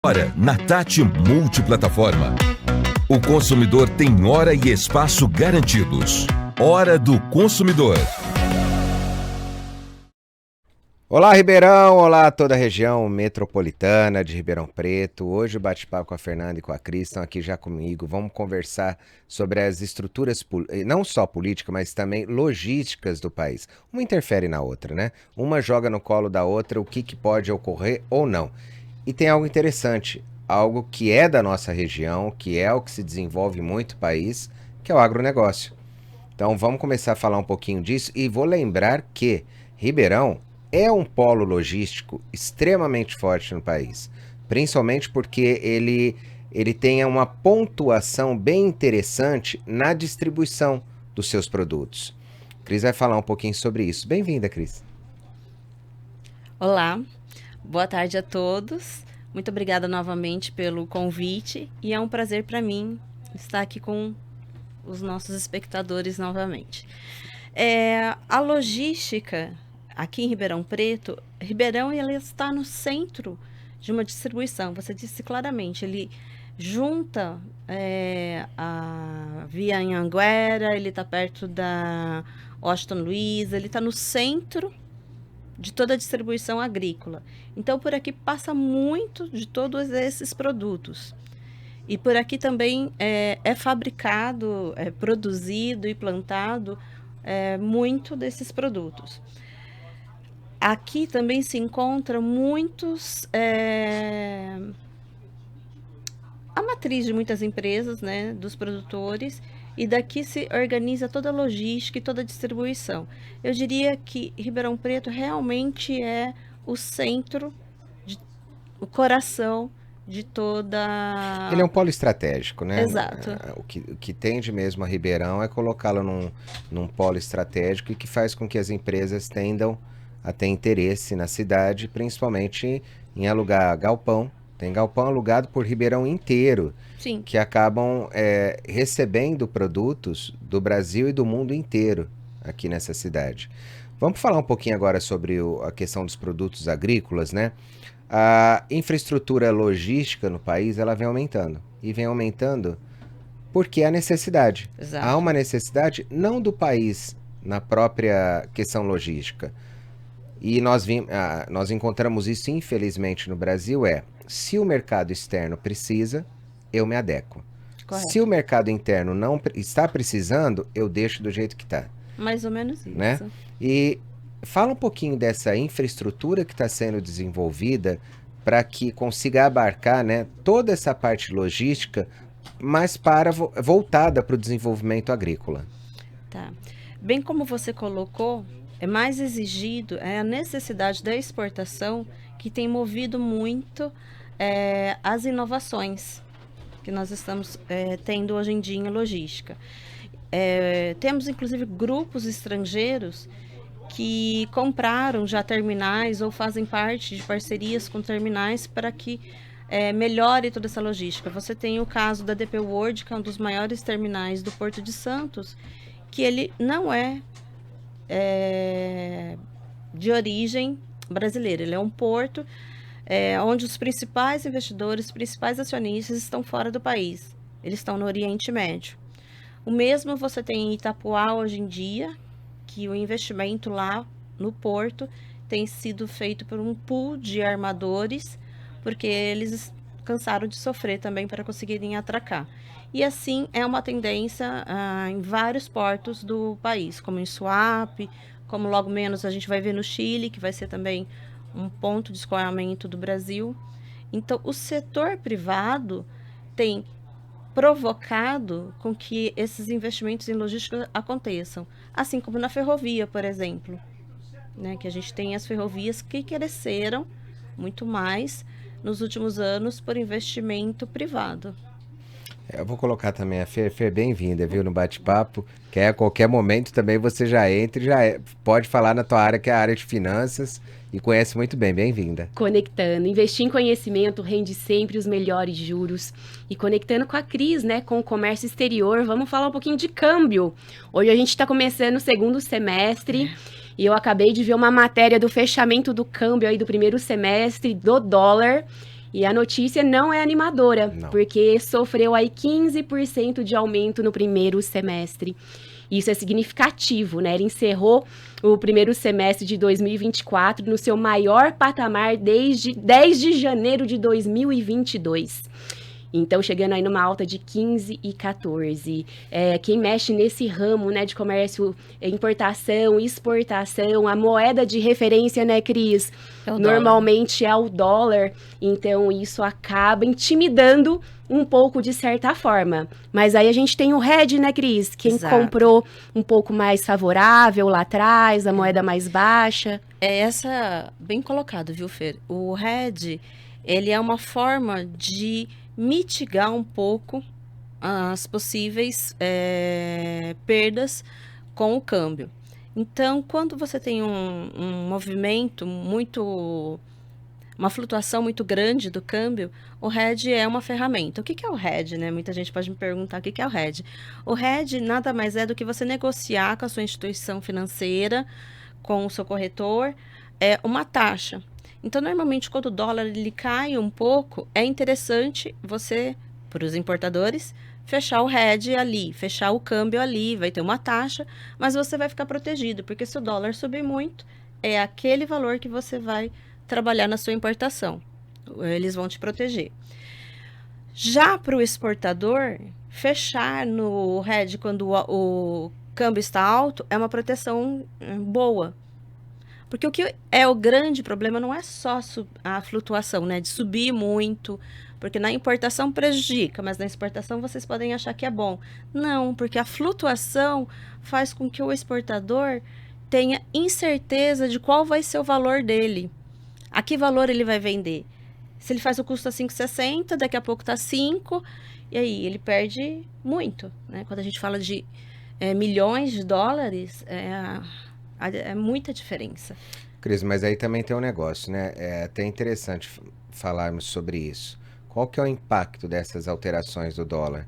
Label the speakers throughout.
Speaker 1: Agora, na Tati Multiplataforma, o consumidor tem hora e espaço garantidos. Hora do Consumidor.
Speaker 2: Olá, Ribeirão! Olá, toda a região metropolitana de Ribeirão Preto. Hoje o bate-papo com a Fernanda e com a Cris estão aqui já comigo. Vamos conversar sobre as estruturas, não só políticas, mas também logísticas do país. Uma interfere na outra, né? Uma joga no colo da outra o que pode ocorrer ou não. E tem algo interessante, algo que é da nossa região, que é o que se desenvolve muito no país, que é o agronegócio. Então vamos começar a falar um pouquinho disso e vou lembrar que Ribeirão é um polo logístico extremamente forte no país, principalmente porque ele tem uma pontuação bem interessante na distribuição dos seus produtos. Cris vai falar um pouquinho sobre isso. Bem-vinda, Cris.
Speaker 3: Olá, boa tarde a todos. Muito obrigada novamente pelo convite e é um prazer para mim estar aqui com os nossos espectadores novamente. A logística aqui em Ribeirão Preto, Ribeirão ele está no centro de uma distribuição. Você disse claramente, ele junta a Via Anhanguera, ele está perto da Washington Luiz, ele está no centro de toda a distribuição agrícola. Então, por aqui passa muito de todos esses produtos. E por aqui também é fabricado, produzido e plantado muito desses produtos. Aqui também se encontra muitos... a matriz de muitas empresas, né, dos produtores, e daqui se organiza toda a logística e toda a distribuição. Eu diria que Ribeirão Preto realmente é o centro, o coração de toda...
Speaker 2: Ele é um polo estratégico, né?
Speaker 3: Exato.
Speaker 2: O que tende mesmo a Ribeirão é colocá-lo num polo estratégico e que faz com que as empresas tendam a ter interesse na cidade, principalmente em alugar galpão. Tem galpão alugado por Ribeirão inteiro.
Speaker 3: Sim.
Speaker 2: Que acabam recebendo produtos do Brasil e do mundo inteiro aqui nessa cidade. Vamos falar um pouquinho agora sobre a questão dos produtos agrícolas, né? A infraestrutura logística no país, ela vem aumentando. E vem aumentando porque há necessidade.
Speaker 3: Exato.
Speaker 2: Há uma necessidade não do país na própria questão logística. E nós encontramos isso, infelizmente, no Brasil, se o mercado externo precisa, eu me adequo.
Speaker 3: Correto.
Speaker 2: Se o mercado interno não está precisando, eu deixo do jeito que está.
Speaker 3: Mais ou menos isso.
Speaker 2: Né? E fala um pouquinho dessa infraestrutura que está sendo desenvolvida para que consiga abarcar, né, toda essa parte logística, mas voltada para o desenvolvimento agrícola.
Speaker 3: Tá. Bem como você colocou, é mais exigido a necessidade da exportação que tem movido muito as inovações que nós estamos tendo hoje em dia em logística. Temos, inclusive, grupos estrangeiros que compraram já terminais ou fazem parte de parcerias com terminais para que melhore toda essa logística. Você tem o caso da DP World, que é um dos maiores terminais do Porto de Santos, que ele não é de origem brasileira. Ele é um porto onde os principais investidores, os principais acionistas estão fora do país. Eles estão no Oriente Médio. O mesmo você tem em Itapuá hoje em dia, que o investimento lá no porto tem sido feito por um pool de armadores, porque eles cansaram de sofrer também para conseguirem atracar. E assim é uma tendência em vários portos do país, como em Suape, como logo menos a gente vai ver no Chile, que vai ser também um ponto de escoamento do Brasil. Então, o setor privado tem provocado com que esses investimentos em logística aconteçam, assim como na ferrovia, por exemplo, né, que a gente tem as ferrovias que cresceram muito mais nos últimos anos por investimento privado.
Speaker 2: Eu vou colocar também a Fer, bem-vinda, viu, no bate-papo, que a qualquer momento também você já entra e pode falar na tua área, que é a área de finanças, e conhece muito bem, bem-vinda.
Speaker 4: Conectando, investir em conhecimento rende sempre os melhores juros. E conectando com a Cris, né, com o comércio exterior, vamos falar um pouquinho de câmbio. Hoje a gente está começando o segundo semestre e eu acabei de ver uma matéria do fechamento do câmbio aí do primeiro semestre do dólar. E a notícia não é animadora,
Speaker 2: Não.
Speaker 4: porque sofreu aí 15% de aumento no primeiro semestre. Isso é significativo, né? Ele encerrou o primeiro semestre de 2024 no seu maior patamar desde 10 de janeiro de 2022. Então, chegando aí numa alta de 15 e 14. Quem mexe nesse ramo, né, de comércio, importação, exportação, a moeda de referência, né, Cris?
Speaker 3: É o dólar.
Speaker 4: Normalmente é o dólar. Então, isso acaba intimidando um pouco de certa forma. Mas aí a gente tem o hedge, né, Cris? Quem
Speaker 3: Exato.
Speaker 4: comprou um pouco mais favorável lá atrás, a moeda mais baixa.
Speaker 3: É essa, bem colocado, viu, Fer? O hedge, ele é uma forma de mitigar um pouco as possíveis perdas com o câmbio. Então, quando você tem um movimento uma flutuação muito grande do câmbio, o hedge é uma ferramenta. O que é o hedge, né? Muita gente pode me perguntar o que é o hedge. O hedge nada mais é do que você negociar com a sua instituição financeira, com o seu corretor, uma taxa. Então, normalmente, quando o dólar ele cai um pouco, é interessante você, para os importadores, fechar o hedge ali, fechar o câmbio ali, vai ter uma taxa, mas você vai ficar protegido, porque se o dólar subir muito, é aquele valor que você vai trabalhar na sua importação. Eles vão te proteger. Já para o exportador, fechar no hedge quando o câmbio está alto é uma proteção boa. Porque o que é o grande problema não é só a flutuação, né? De subir muito, porque na importação prejudica, mas na exportação vocês podem achar que é bom. Não, porque a flutuação faz com que o exportador tenha incerteza de qual vai ser o valor dele. A que valor ele vai vender? Se ele faz o custo a 5,60, daqui a pouco está 5, e aí ele perde muito, né? Quando a gente fala de milhões de dólares, é muita diferença.
Speaker 2: Cris, mas aí também tem um negócio, né? É até interessante falarmos sobre isso. Qual que é o impacto dessas alterações do dólar?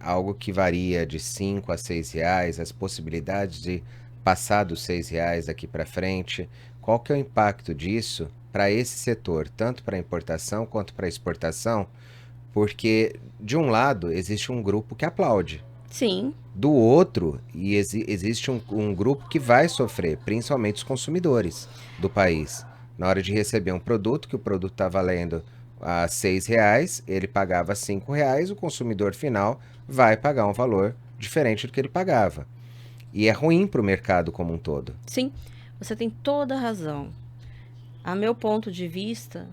Speaker 2: Algo que varia de 5 a 6 reais, as possibilidades de passar dos 6 reais daqui para frente. Qual que é o impacto disso para esse setor, tanto para importação quanto para exportação? Porque, de um lado, existe um grupo que aplaude.
Speaker 3: Sim.
Speaker 2: Do outro, existe um grupo que vai sofrer, principalmente os consumidores do país. Na hora de receber um produto, que o produto está valendo a R$6, ele pagava R$5, o consumidor final vai pagar um valor diferente do que ele pagava. E é ruim para o mercado como um todo.
Speaker 3: Sim, você tem toda a razão. A meu ponto de vista,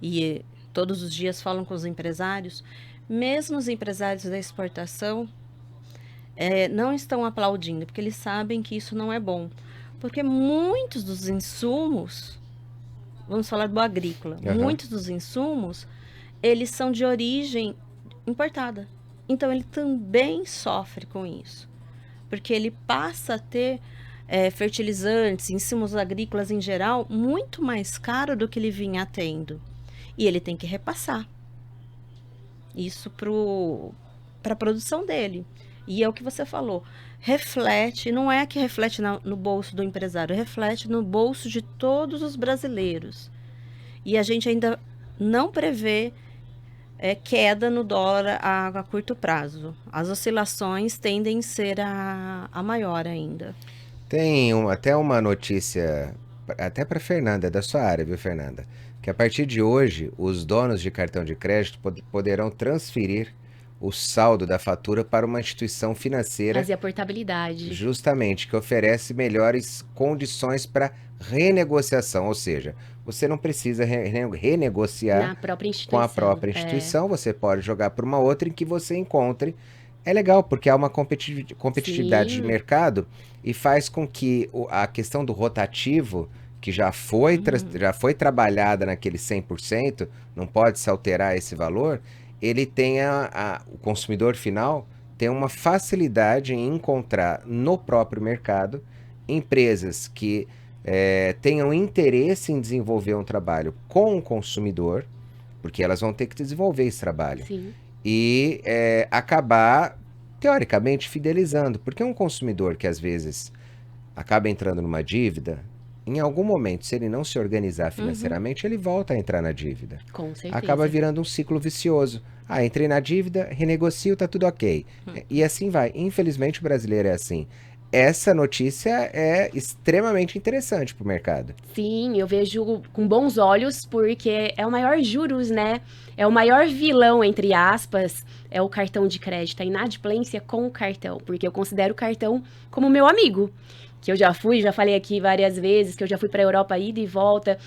Speaker 3: e todos os dias falam com os empresários, mesmo os empresários da exportação, não estão aplaudindo, porque eles sabem que isso não é bom. Porque muitos dos insumos, vamos falar do agrícola, muitos dos insumos, eles são de origem importada. Então, ele também sofre com isso. Porque ele passa a ter fertilizantes, insumos agrícolas em geral, muito mais caro do que ele vinha tendo. E ele tem que repassar isso para a produção dele. E é o que você falou, reflete, não é que reflete no bolso do empresário, reflete no bolso de todos os brasileiros. E a gente ainda não prevê queda no dólar a curto prazo. As oscilações tendem a ser a maior ainda.
Speaker 2: Tem até uma notícia, até para Fernanda, da sua área, viu, Fernanda? Que a partir de hoje, os donos de cartão de crédito poderão transferir o saldo da fatura para uma instituição financeira.
Speaker 4: Fazer a portabilidade.
Speaker 2: Justamente, que oferece melhores condições para renegociação. Ou seja, você não precisa renegociar com a própria instituição. Você pode jogar para uma outra em que você encontre. É legal, porque há uma competitividade de mercado e faz com que a questão do rotativo, que já foi trabalhada naquele 100%, não pode se alterar esse valor, ele tenha, o consumidor final tem uma facilidade em encontrar no próprio mercado empresas que tenham interesse em desenvolver um trabalho com o consumidor, porque elas vão ter que desenvolver esse trabalho.
Speaker 4: Sim.
Speaker 2: E acabar, teoricamente, fidelizando. Porque um consumidor que às vezes acaba entrando numa dívida, em algum momento, se ele não se organizar financeiramente, ele volta a entrar na dívida.
Speaker 4: Com certeza.
Speaker 2: Acaba virando um ciclo vicioso. Ah, entrei na dívida, renegocio, tá tudo ok. E assim vai. Infelizmente, o brasileiro é assim. Essa notícia é extremamente interessante para o mercado.
Speaker 4: Sim, eu vejo com bons olhos, porque é o maior juros, né? É o maior vilão, entre aspas, é o cartão de crédito, a inadimplência com o cartão, porque eu considero o cartão como meu amigo. Que eu já falei aqui várias vezes, que eu já fui para a Europa ida e volta,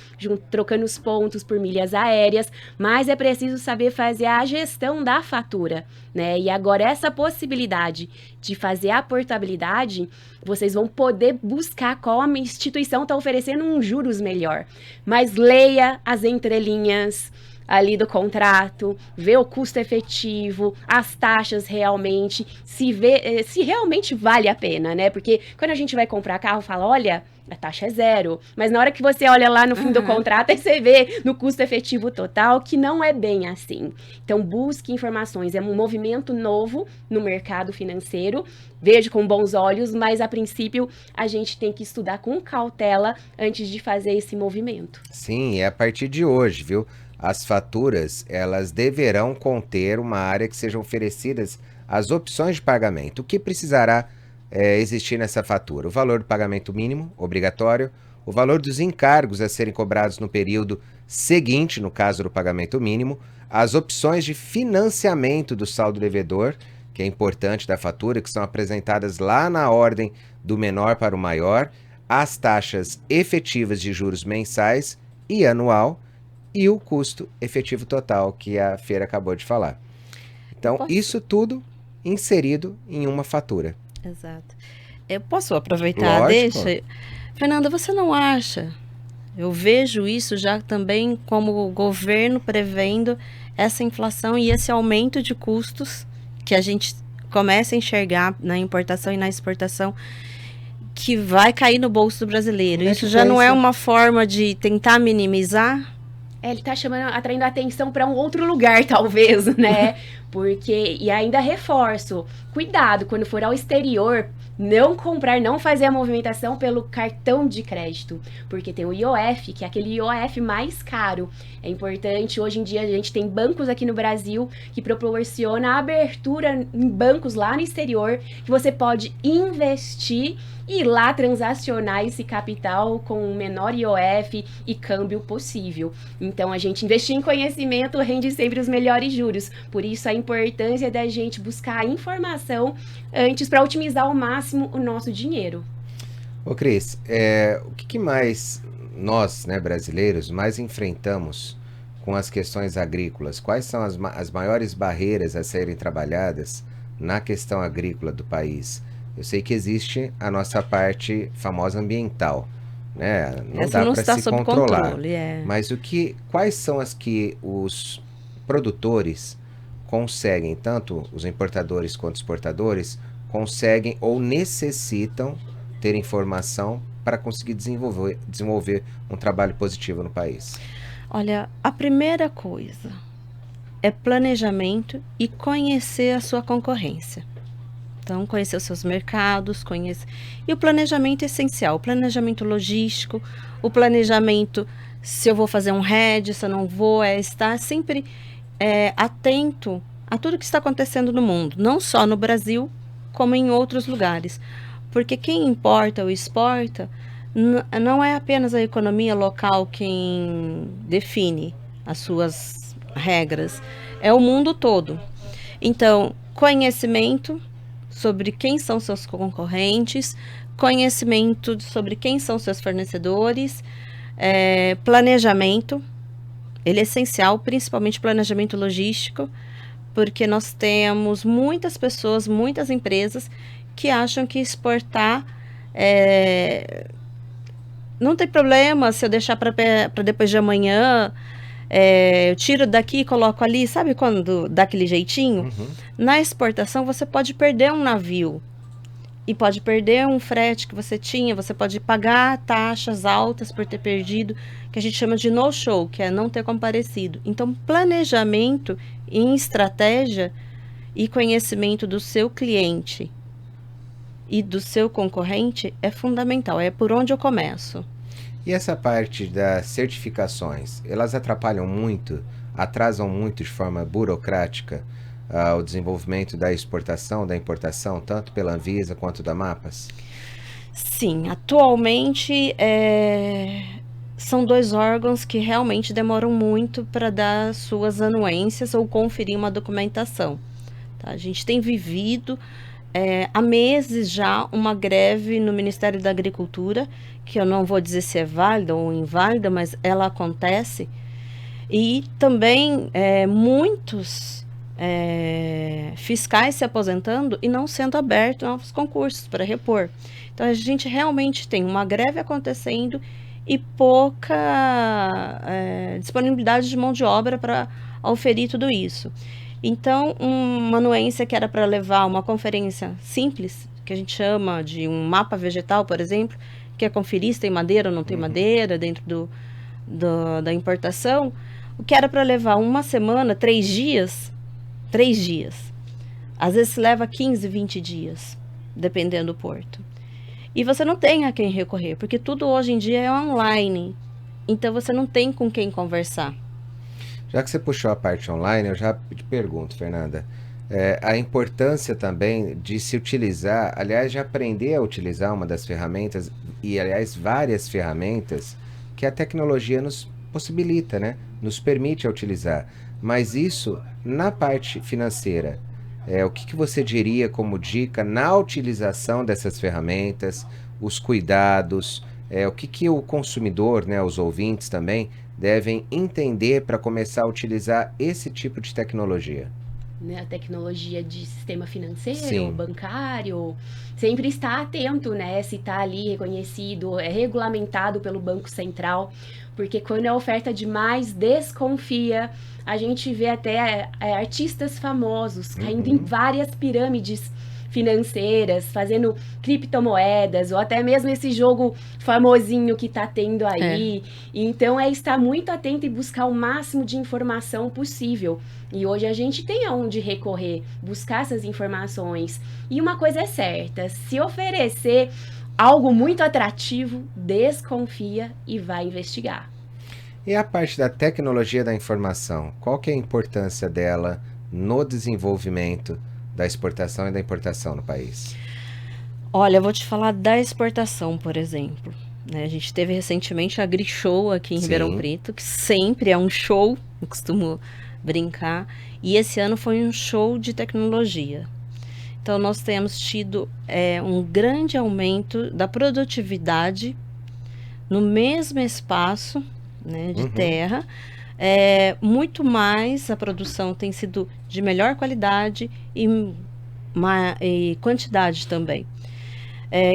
Speaker 4: trocando os pontos por milhas aéreas, mas é preciso saber fazer a gestão da fatura, né? E agora essa possibilidade de fazer a portabilidade, vocês vão poder buscar qual a instituição está oferecendo um juros melhor. Mas leia as entrelinhas ali do contrato, ver o custo efetivo, as taxas realmente, se realmente vale a pena, né? Porque quando a gente vai comprar carro, fala, olha, a taxa é zero. Mas na hora que você olha lá no fim do contrato, aí você vê no custo efetivo total que não é bem assim. Então, busque informações. É um movimento novo no mercado financeiro. Vejo com bons olhos, mas a princípio a gente tem que estudar com cautela antes de fazer esse movimento.
Speaker 2: Sim, é a partir de hoje, viu? As faturas, elas deverão conter uma área que sejam oferecidas as opções de pagamento. O que precisará existir nessa fatura? O valor do pagamento mínimo, obrigatório, o valor dos encargos a serem cobrados no período seguinte, no caso do pagamento mínimo, as opções de financiamento do saldo devedor, que é importante da fatura, que são apresentadas lá na ordem do menor para o maior, as taxas efetivas de juros mensais e anual, e o custo efetivo total, que a Feira acabou de falar. Então, isso tudo inserido em uma fatura.
Speaker 3: Exato. Eu posso aproveitar,
Speaker 2: Lógico.
Speaker 3: deixa? Fernanda, você não acha? Eu vejo isso já também como o governo prevendo essa inflação e esse aumento de custos que a gente começa a enxergar na importação e na exportação, que vai cair no bolso do brasileiro. Isso já não é uma forma de tentar minimizar?
Speaker 4: Ele tá atraindo a atenção para um outro lugar, talvez, né? Porque, e ainda reforço, cuidado, quando for ao exterior, não comprar, não fazer a movimentação pelo cartão de crédito, porque tem o IOF, que é aquele IOF mais caro. É importante, hoje em dia a gente tem bancos aqui no Brasil que proporciona a abertura em bancos lá no exterior, que você pode investir e lá transacionar esse capital com o menor IOF e câmbio possível. Então, a gente investir em conhecimento rende sempre os melhores juros. Por isso, a importância da gente buscar a informação antes para otimizar ao máximo o nosso dinheiro.
Speaker 2: Ô Cris, o que mais nós, né, brasileiros, mais enfrentamos com as questões agrícolas? Quais são as maiores barreiras a serem trabalhadas na questão agrícola do país? Eu sei que existe a nossa parte famosa ambiental, né? Não
Speaker 3: Essa
Speaker 2: dá
Speaker 3: não
Speaker 2: para
Speaker 3: está
Speaker 2: se
Speaker 3: sob
Speaker 2: controlar.
Speaker 3: controle,
Speaker 2: Mas quais são as que os produtores conseguem, tanto os importadores quanto os exportadores, conseguem ou necessitam ter informação para conseguir desenvolver um trabalho positivo no país?
Speaker 3: Olha, a primeira coisa é planejamento e conhecer a sua concorrência. Então, conhecer os seus mercados, E o planejamento é essencial, o planejamento logístico, o planejamento se eu vou fazer um hedge, se eu não vou, estar sempre atento a tudo que está acontecendo no mundo, não só no Brasil, como em outros lugares. Porque quem importa ou exporta não é apenas a economia local quem define as suas regras, é o mundo todo. Então, conhecimento sobre quem são seus concorrentes, conhecimento sobre quem são seus fornecedores, planejamento, ele é essencial, principalmente planejamento logístico, porque nós temos muitas pessoas, muitas empresas que acham que exportar não tem problema se eu deixar para depois de amanhã, eu tiro daqui e coloco ali, sabe quando dá aquele jeitinho?
Speaker 2: Uhum.
Speaker 3: Na exportação você pode perder um navio e pode perder um frete que você tinha, você pode pagar taxas altas por ter perdido, que a gente chama de no-show, que é não ter comparecido. Então, planejamento em estratégia e conhecimento do seu cliente e do seu concorrente é fundamental, é por onde eu começo.
Speaker 2: E essa parte das certificações, elas atrapalham muito, atrasam muito de forma burocrática o desenvolvimento da exportação, da importação, tanto pela Anvisa quanto da Mapas?
Speaker 3: Sim, atualmente são dois órgãos que realmente demoram muito para dar suas anuências ou conferir uma documentação. Tá? A gente tem vivido há meses já uma greve no Ministério da Agricultura, que eu não vou dizer se é válida ou inválida, mas ela acontece. E também muitos fiscais se aposentando e não sendo abertos novos concursos para repor. Então a gente realmente tem uma greve acontecendo e pouca disponibilidade de mão de obra para oferir tudo isso. Então, uma anuência que era para levar uma conferência simples, que a gente chama de um mapa vegetal, por exemplo, que é conferir se tem madeira ou não tem madeira dentro da importação, o que era para levar uma semana, 3 dias, às vezes leva 15, 20 dias, dependendo do porto. E você não tem a quem recorrer, porque tudo hoje em dia é online, então você não tem com quem conversar.
Speaker 2: Já que você puxou a parte online, eu já te pergunto, Fernanda, a importância também de se utilizar, aliás, de aprender a utilizar uma das ferramentas, e aliás, várias ferramentas que a tecnologia nos possibilita, né? Nos permite a utilizar. Mas isso, na parte financeira, o que você diria como dica na utilização dessas ferramentas, os cuidados, o que o consumidor, né, os ouvintes também, devem entender para começar a utilizar esse tipo de tecnologia?
Speaker 4: A tecnologia de sistema financeiro,
Speaker 2: Sim.
Speaker 4: bancário, sempre está atento, né? Se está ali reconhecido, regulamentado pelo Banco Central, porque quando é oferta demais, desconfia. A gente vê até artistas famosos caindo em várias pirâmides financeiras, fazendo criptomoedas, ou até mesmo esse jogo famosinho que tá tendo aí. Então, estar muito atento e buscar o máximo de informação possível. E hoje a gente tem aonde recorrer, buscar essas informações. E uma coisa é certa, se oferecer algo muito atrativo, desconfia e vai investigar.
Speaker 2: E a parte da tecnologia da informação, qual que é a importância dela no desenvolvimento da exportação e da importação no país?
Speaker 3: Olha, eu vou te falar da exportação, por exemplo. A gente teve recentemente a Agrishow aqui em Ribeirão Preto, que sempre é um show, eu costumo brincar, e esse ano foi um show de tecnologia. Então, nós temos tido um grande aumento da produtividade no mesmo espaço, né, de terra. Muito mais, a produção tem sido de melhor qualidade e quantidade também.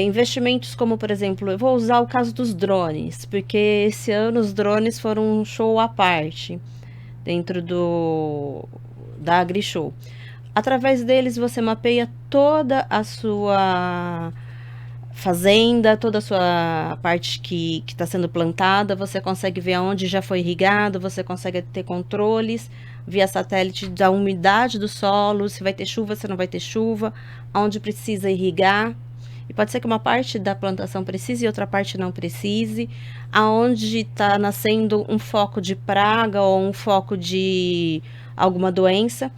Speaker 3: Investimentos como, por exemplo, eu vou usar o caso dos drones, porque esse ano os drones foram um show à parte, dentro da Agrishow. Através deles você mapeia toda a sua fazenda, toda a sua parte que está sendo plantada, você consegue ver aonde já foi irrigado, você consegue ter controles via satélite da umidade do solo, se vai ter chuva, se não vai ter chuva, aonde precisa irrigar. E pode ser que uma parte da plantação precise e outra parte não precise, aonde está nascendo um foco de praga ou um foco de alguma doença.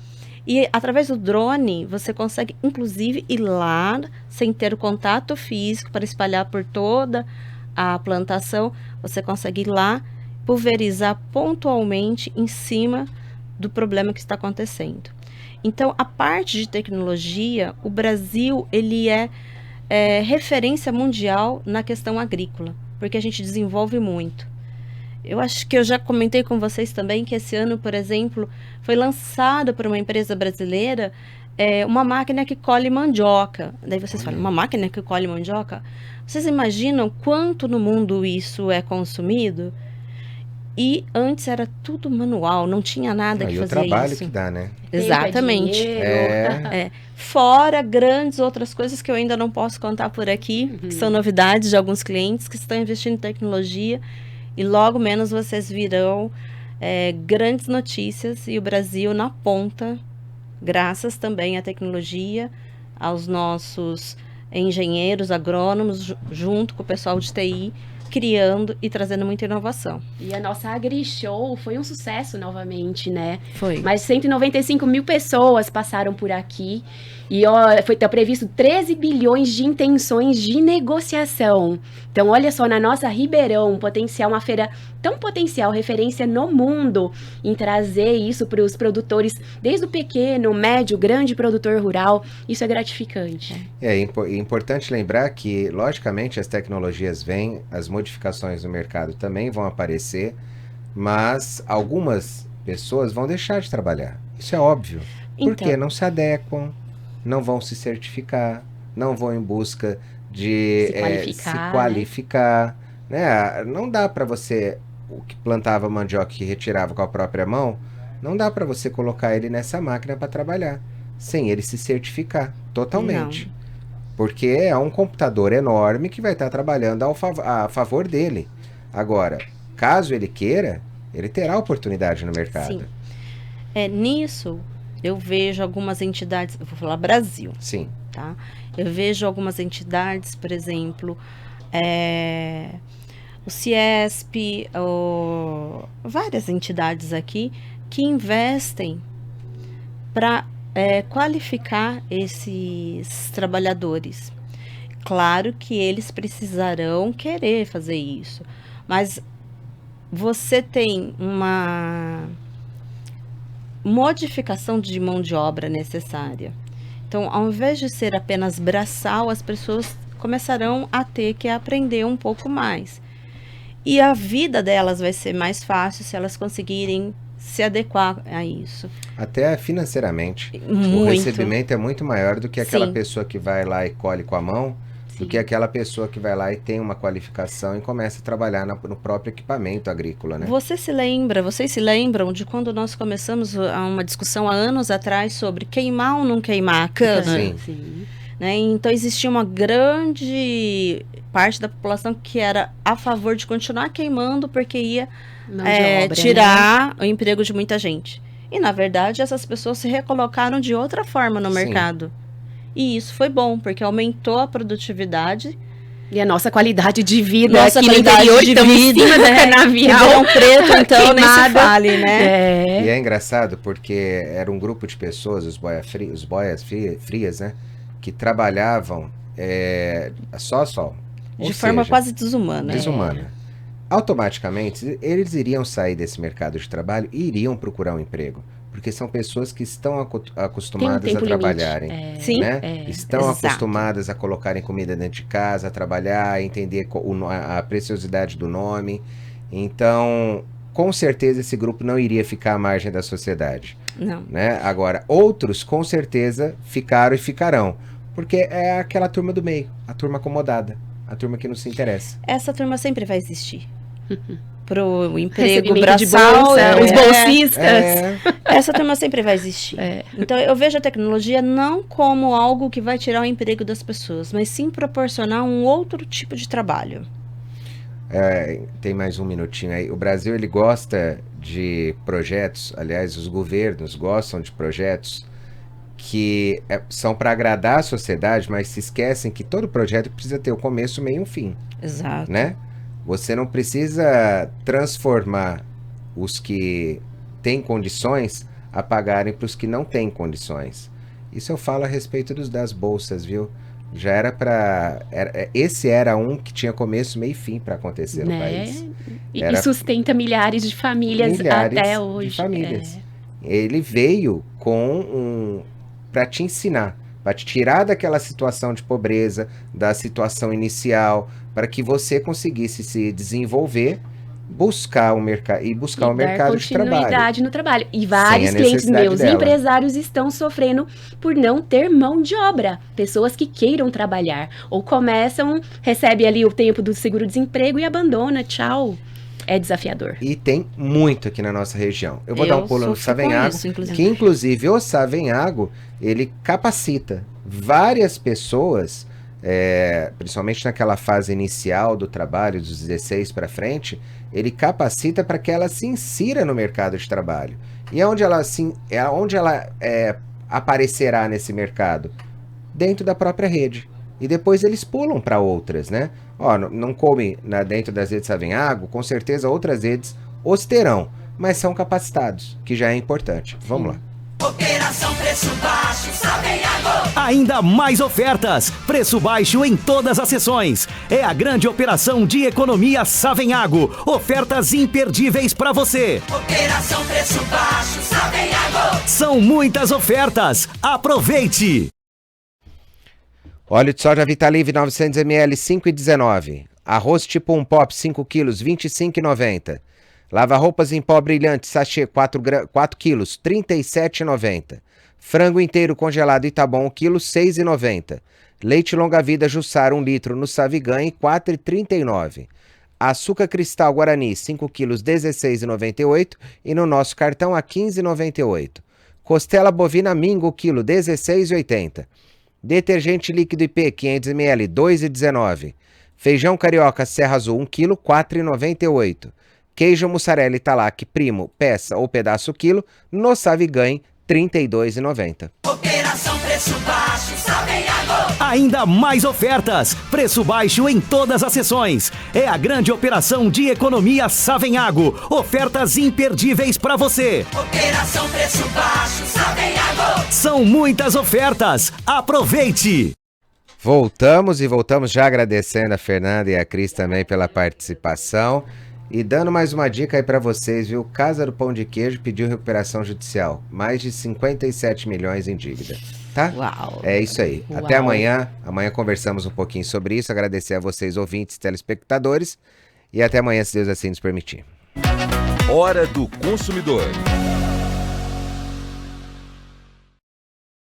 Speaker 3: E através do drone, você consegue, inclusive, ir lá, sem ter contato físico, para espalhar por toda a plantação. Você consegue ir lá, pulverizar pontualmente em cima do problema que está acontecendo. Então, a parte de tecnologia, o Brasil, ele é referência mundial na questão agrícola, porque a gente desenvolve muito. Eu acho que eu já comentei com vocês também que esse ano, por exemplo, foi lançada por uma empresa brasileira uma máquina que colhe mandioca. Daí vocês falam, uma máquina que colhe mandioca? Vocês imaginam quanto no mundo isso é consumido? E antes era tudo manual, não tinha nada que fazia isso.
Speaker 2: E o trabalho que dá, né?
Speaker 3: Exatamente. Fora grandes outras coisas que eu ainda não posso contar por aqui, que são novidades de alguns clientes que estão investindo em tecnologia. E logo menos vocês virão grandes notícias e o Brasil na ponta, graças também à tecnologia, aos nossos engenheiros, agrônomos, junto com o pessoal de TI, criando e trazendo muita inovação.
Speaker 4: E a nossa AgriShow foi um sucesso novamente, né?
Speaker 3: Foi.
Speaker 4: Mais de 195 mil pessoas passaram por aqui. E tá previsto 13 bilhões de intenções de negociação. Então, olha só, na nossa Ribeirão, potencial, uma feira tão potencial, referência no mundo, em trazer isso para os produtores, desde o pequeno, médio, grande produtor rural. Isso é gratificante.
Speaker 2: É importante lembrar que, logicamente, as tecnologias vêm, as modificações no mercado também vão aparecer, mas algumas pessoas vão deixar de trabalhar. Isso é óbvio. Porque
Speaker 3: Então,
Speaker 2: não se adequam, não vão se certificar, não vão em busca de
Speaker 4: Se qualificar,
Speaker 2: se qualificar, né? Não dá para você, o que plantava mandioca e retirava com a própria mão, não dá para você colocar ele nessa máquina para trabalhar, sem ele se certificar totalmente. Porque é um computador enorme que vai estar trabalhando a favor dele. Agora, caso ele queira, ele terá oportunidade no mercado.
Speaker 3: sim. Nisso, eu vejo algumas entidades, eu vou falar Brasil,
Speaker 2: Sim.
Speaker 3: tá? Eu vejo algumas entidades, por exemplo, o Ciesp, várias entidades aqui que investem para qualificar esses trabalhadores. Claro que eles precisarão querer fazer isso, mas você tem uma modificação de mão de obra necessária. Então, ao invés de ser apenas braçal, as pessoas começarão a ter que aprender um pouco mais. E a vida delas vai ser mais fácil se elas conseguirem se adequar a isso.
Speaker 2: Até financeiramente. O
Speaker 3: Muito.
Speaker 2: recebimento é muito maior do que aquela
Speaker 3: Sim.
Speaker 2: pessoa que vai lá e colhe com a mão, do que aquela pessoa que vai lá e tem uma qualificação e começa a trabalhar no próprio equipamento agrícola, né?
Speaker 3: Vocês se lembram de quando nós começamos uma discussão há anos atrás sobre queimar ou não queimar a cana?
Speaker 2: Sim.
Speaker 3: Né? Então existia uma grande parte da população que era a favor de continuar queimando porque ia
Speaker 4: Mão de obra,
Speaker 3: tirar o emprego de muita gente. E na verdade essas pessoas se recolocaram de outra forma no
Speaker 2: Sim.
Speaker 3: mercado. E isso foi bom, porque aumentou a produtividade.
Speaker 4: E a nossa qualidade de vida
Speaker 3: Nossa
Speaker 4: aqui no
Speaker 3: qualidade
Speaker 4: interior,
Speaker 3: de
Speaker 4: estamos
Speaker 3: vida,
Speaker 4: em cima do
Speaker 3: né?
Speaker 4: canavial.
Speaker 3: Ribeirão Preto, então, nem se
Speaker 4: Queimada.
Speaker 3: fale, né?
Speaker 2: E é engraçado porque era um grupo de pessoas, os boias frias, né? Que trabalhavam só.
Speaker 3: De forma quase desumana.
Speaker 2: Desumana. Automaticamente, eles iriam sair desse mercado de trabalho e iriam procurar um emprego. Porque são pessoas que estão acostumadas
Speaker 4: Tem um
Speaker 2: a
Speaker 4: tempo
Speaker 2: trabalharem.
Speaker 4: limite.
Speaker 3: Sim.
Speaker 2: Né? Estão
Speaker 3: exato.
Speaker 2: acostumadas a colocarem comida dentro de casa, a trabalhar, a entender a preciosidade do nome. Então, com certeza, esse grupo não iria ficar à margem da sociedade.
Speaker 3: Não.
Speaker 2: Né? Agora, outros, com certeza, ficaram e ficarão. Porque é aquela turma do meio, a turma acomodada, a turma que não se interessa.
Speaker 3: Essa turma sempre vai existir. Pro emprego
Speaker 4: Recebimento de
Speaker 3: braçal,
Speaker 4: bolsa, os bolsistas.
Speaker 3: essa turma sempre vai existir. Então, eu vejo a tecnologia não como algo que vai tirar o emprego das pessoas, mas sim proporcionar um outro tipo de trabalho.
Speaker 2: Tem mais um minutinho aí. O Brasil, ele gosta de projetos, aliás, os governos gostam de projetos que são para agradar a sociedade, mas se esquecem que todo projeto precisa ter o começo, meio e um fim.
Speaker 3: Exato.
Speaker 2: Né? Você não precisa transformar os que têm condições a pagarem para os que não têm condições. Isso eu falo a respeito das bolsas, viu? Já era para... Esse era um que tinha começo, meio e fim para acontecer no país.
Speaker 4: E sustenta milhares de famílias até hoje.
Speaker 2: De famílias. Ele veio para te ensinar, para te tirar daquela situação de pobreza, da situação inicial, para que você conseguisse se desenvolver, buscar o mercado o mercado de trabalho.
Speaker 4: Continuidade no trabalho. E vários clientes meus, empresários, estão sofrendo por não ter mão de obra. Pessoas que queiram trabalhar. Ou começam, recebem ali o tempo do seguro-desemprego e abandona. Tchau. É desafiador.
Speaker 2: E tem muito aqui na nossa região. Eu vou dar um pulo no Savenhago, que inclusive o Savenhago, ele capacita várias pessoas, principalmente naquela fase inicial do trabalho, dos 16 para frente, ele capacita para que ela se insira no mercado de trabalho. E onde ela aparecerá nesse mercado? Dentro da própria rede. e depois eles pulam para outras, né? Ó, não come dentro das redes Savenhago, com certeza outras redes os terão, mas são capacitados, que já é importante. Vamos lá.
Speaker 5: Operação Preço Baixo, Savenhago.
Speaker 6: Ainda mais ofertas, preço baixo em todas as sessões. É a grande operação de economia Savenhago. Ofertas imperdíveis para você.
Speaker 5: Operação Preço Baixo, Savenhago.
Speaker 6: São muitas ofertas. Aproveite!
Speaker 2: Óleo de soja Vitalive 900 ml 5,19. Arroz tipo 1 pop 5 kg 25,90. Lava-roupas em pó brilhante sachê 4 kg 37,90. Frango inteiro congelado Itabom 1 kg 6,90. Leite longa-vida Jussara 1 litro no Saviganhe 4,39. Açúcar cristal Guarani 5 kg 16,98 e no nosso cartão a 15,98. Costela bovina Mingo quilo 16,80. Detergente líquido IP 500 ml 2,19. Feijão carioca Serra Azul 1 kg 4,98. Queijo mussarela Italac Primo, peça ou pedaço quilo, no Saviganhe, R$ 32,90.
Speaker 5: Operação Preço Baixo, Savenhago.
Speaker 6: Ainda mais ofertas, preço baixo em todas as sessões. É a grande operação de economia Savenhago. Ofertas imperdíveis para você.
Speaker 5: Operação Preço Baixo, Savenhago.
Speaker 6: São muitas ofertas. Aproveite!
Speaker 2: Voltamos já agradecendo a Fernanda e a Cris também pela participação. E dando mais uma dica aí pra vocês, viu? Casa do Pão de Queijo pediu recuperação judicial. Mais de 57 milhões em dívida, tá?
Speaker 3: Uau!
Speaker 2: É isso aí.
Speaker 4: Uau.
Speaker 2: Até amanhã. Amanhã conversamos um pouquinho sobre isso. Agradecer a vocês, ouvintes, telespectadores. E até amanhã, se Deus assim nos permitir.
Speaker 1: Hora do Consumidor.